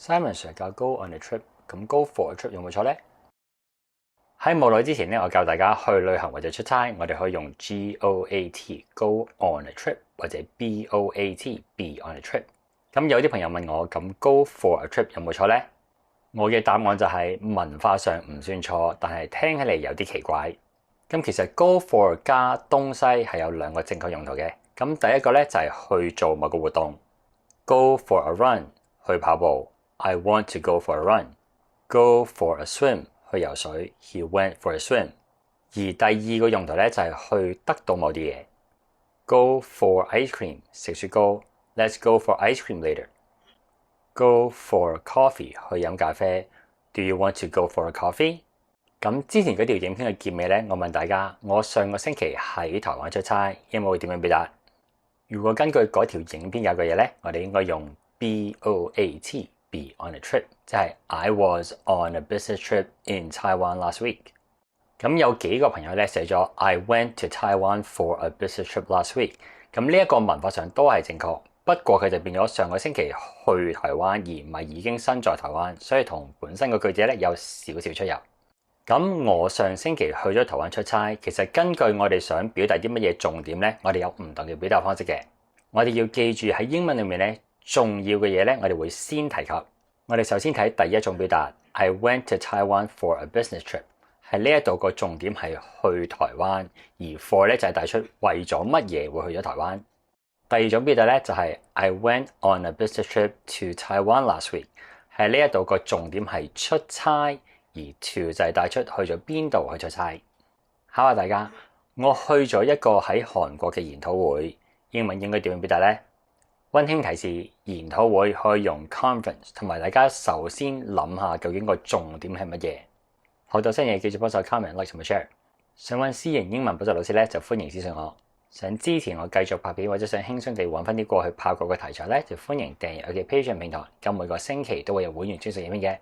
Simon Sir 教 Go on a trip， 咁 Go for a trip 有冇錯呢？喺冇耐之前咧，我教大家去旅行或者出差，我哋可以用 GOAT Go on a trip 或者 BOAT Be on a trip。咁有啲朋友問我，咁 Go for a trip 有冇錯呢？我嘅答案就係文化上唔算錯，但係聽起嚟有啲奇怪。咁其實 Go for 加東西係有兩個正確用途嘅。咁第一個咧就係去做某個活動 ，Go for a run 去跑步 ，I want to go for a run。Go for a swim 去游水 ，He went for a swim。而第二個用途咧就係去得到某啲嘢 ，Go for ice cream 食雪糕 ，Let's go for ice cream later。Go for coffee 去飲咖啡 ，Do you want to go for a coffee？ 咁之前嗰條影片嘅結尾咧，我問大家，我上個星期喺台灣出差，應該會點樣表達？如果根據嗰條影片有嘅嘢咧，我哋應該用 BOAT Be on a trip， 即係 I was on a business trip in Taiwan last week。咁有幾個朋友咧寫咗 I went to Taiwan for a business trip last week。咁呢一個文法上都係正確，不過佢就變咗上個星期去台灣，而唔係已經身在台灣，所以同本身個句子咧有少少出入。咁我上星期去咗台灣出差，其實根據我哋想表達啲乜嘢重點咧，我哋有唔同嘅表達方式嘅。我哋要記住喺英文裏面咧，重要嘅嘢咧，我哋會先提及。我哋首先睇第一種表達 I went to Taiwan for a business trip， 係呢一度個重點係去台灣，而 for 咧就係帶出為咗乜嘢會去咗台灣。第二種表達咧就係 I went on a business trip to Taiwan last week， 係呢一度個重點係出差。而 to 就係帶出去咗邊度去出差。考下大家，我去咗一個喺韓國嘅研討會，英文應該點樣表達呢？溫馨提示，研討會可以用 conference， 同埋大家首先諗下究竟個重點係乜嘢。學到新嘢記住幫手 comment、like 同埋 share。想揾私營英文補習老師咧，就歡迎私信我。想支持我繼續拍片或者想輕鬆地揾翻啲過去拍過嘅題材咧，就歡迎訂閱我嘅 Patreon 平台。咁每個星期都會有會員專屬影片嘅。